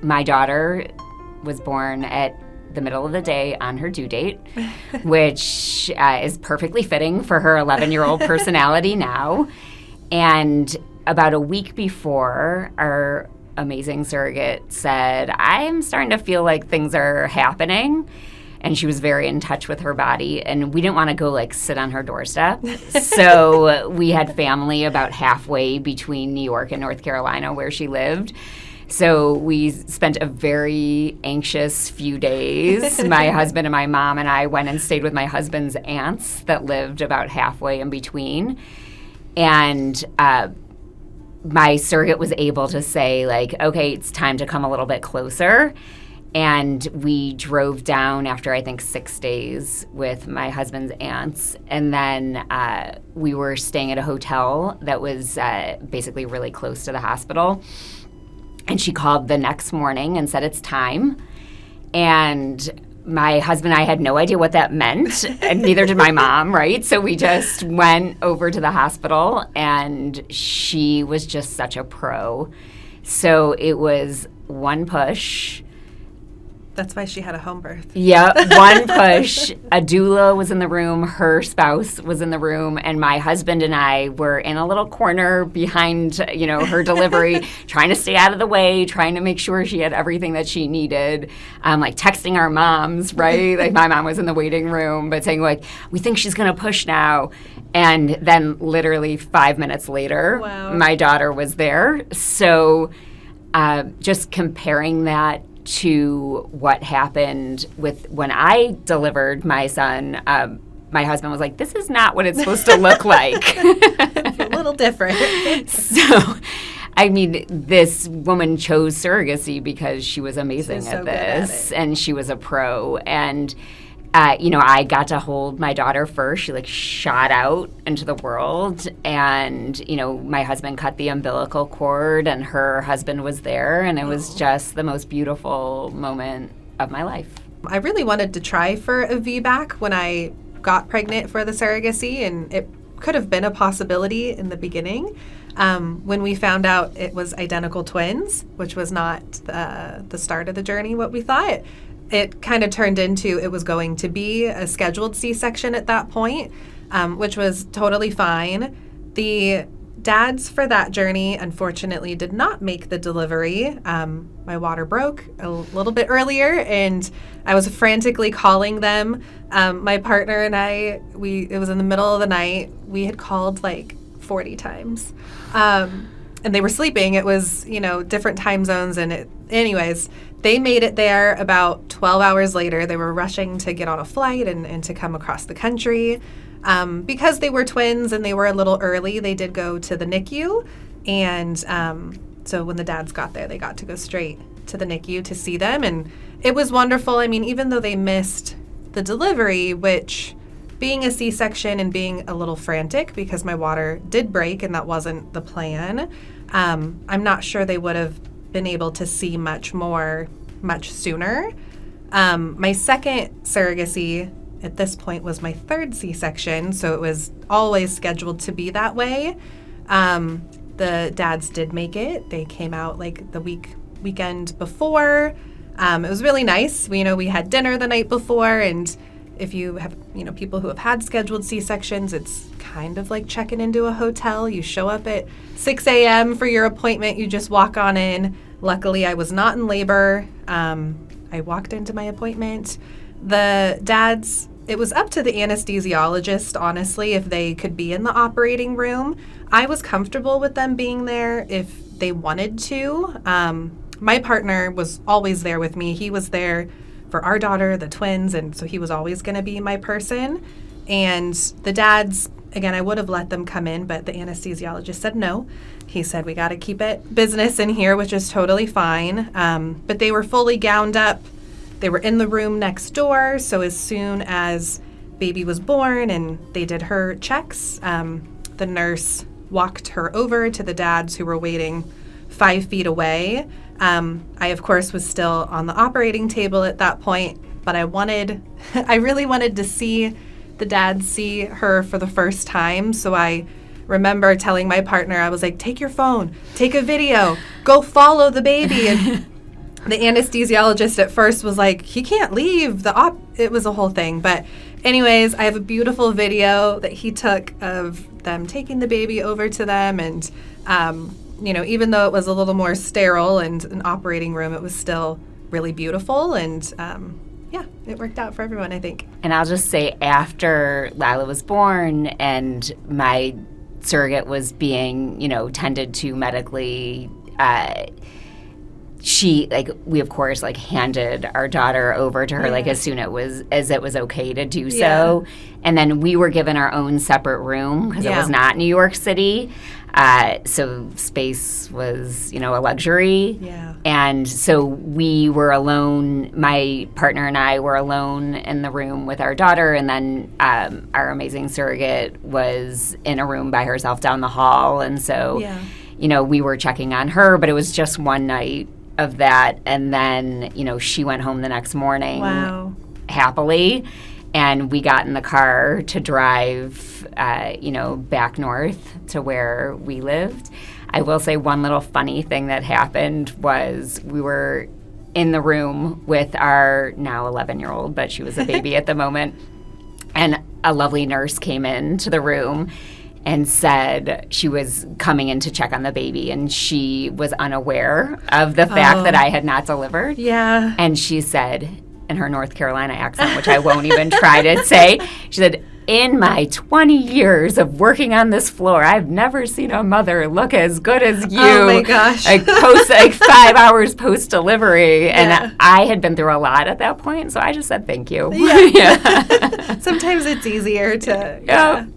my daughter was born at the middle of the day on her due date, which is perfectly fitting for her 11-year-old personality now. And about a week before, our amazing surrogate said, I'm starting to feel like things are happening. And she was very in touch with her body, and we didn't want to go sit on her doorstep. So we had family about halfway between New York and North Carolina where she lived. So we spent a very anxious few days. My husband and my mom and I went and stayed with my husband's aunts that lived about halfway in between. And my surrogate was able to say, okay, it's time to come a little bit closer. And we drove down after, I think, 6 days with my husband's aunts. And then we were staying at a hotel that was basically really close to the hospital. And she called the next morning and said, it's time. And my husband and I had no idea what that meant, and neither did my mom, right? So we just went over to the hospital, and she was just such a pro. So it was one push. That's why she had a home birth. Yep, one push. A doula was in the room, her spouse was in the room, and my husband and I were in a little corner behind, her delivery, trying to stay out of the way, trying to make sure she had everything that she needed, texting our moms, right? My mom was in the waiting room, but saying, we think she's going to push now. And then literally 5 minutes later, wow. My daughter was there. So just comparing that to what happened with when I delivered my son, my husband was like, this is not what it's supposed to look like. It's a little different. So, this woman chose surrogacy because she was amazing at this, and she was a pro. And I got to hold my daughter first. She shot out into the world, and my husband cut the umbilical cord, and her husband was there, and it was just the most beautiful moment of my life. I really wanted to try for a VBAC when I got pregnant for the surrogacy, and it could have been a possibility in the beginning. When we found out it was identical twins, which was not the start of the journey, what we thought. It kind of turned into it was going to be a scheduled C-section at that point, which was totally fine. The dads for that journey, unfortunately, did not make the delivery. My water broke a little bit earlier, and I was frantically calling them. My partner and I, it was in the middle of the night. We had called 40 times. And they were sleeping. It was, different time zones. And anyways, they made it there about 12 hours later. They were rushing to get on a flight and to come across the country. Because they were twins and they were a little early, they did go to the NICU. And so when the dads got there, they got to go straight to the NICU to see them. And it was wonderful. Even though they missed the delivery, which being a C-section and being a little frantic because my water did break and that wasn't the plan, I'm not sure they would have been able to see much sooner. My second surrogacy at this point was my third C-section, so it was always scheduled to be that way. The dads did make it. They came out the weekend before. It was really nice. We had dinner the night before, and if you have, people who have had scheduled C-sections, it's kind of like checking into a hotel. You show up at 6 a.m. for your appointment. You just walk on in. Luckily, I was not in labor. I walked into my appointment. The dads, it was up to the anesthesiologist, honestly, if they could be in the operating room. I was comfortable with them being there if they wanted to. My partner was always there with me. He was there for our daughter, the twins, and so he was always going to be my person. And the dads, again, I would have let them come in, but the anesthesiologist said no. He said, we got to keep it business in here, which is totally fine. But they were fully gowned up. They were in the room next door, so as soon as baby was born and they did her checks, the nurse walked her over to the dads who were waiting 5 feet away. I, of course, was still on the operating table at that point, but I really wanted to see the dad see her for the first time. So I remember telling my partner, I was like, take your phone, take a video, go follow the baby. And the anesthesiologist at first was like, he can't leave it was a whole thing. But anyways, I have a beautiful video that he took of them taking the baby over to them. And, even though it was a little more sterile and an operating room, it was still really beautiful. And, it worked out for everyone, I think. And I'll just say, after Lila was born and my surrogate was being, tended to medically, we of course handed our daughter over to her as soon as it was okay to do so. And then we were given our own separate room because it was not New York City. So space was, a luxury. Yeah. And so we were alone. My partner and I were alone in the room with our daughter. And then our amazing surrogate was in a room by herself down the hall. And so, we were checking on her, but it was just one night of that. And then, she went home the next morning happily. And we got in the car to drive, back north to where we lived. I will say one little funny thing that happened was we were in the room with our now 11-year-old, but she was a baby at the moment. And a lovely nurse came into the room and said she was coming in to check on the baby, and she was unaware of the fact that I had not delivered. Yeah. And she said, in her North Carolina accent, which I won't even try to say, she said, in my 20 years of working on this floor, I've never seen a mother look as good as you. Oh, my gosh. 5 hours post-delivery. Yeah. And I had been through a lot at that point, so I just said thank you. Yeah. Sometimes it's easier to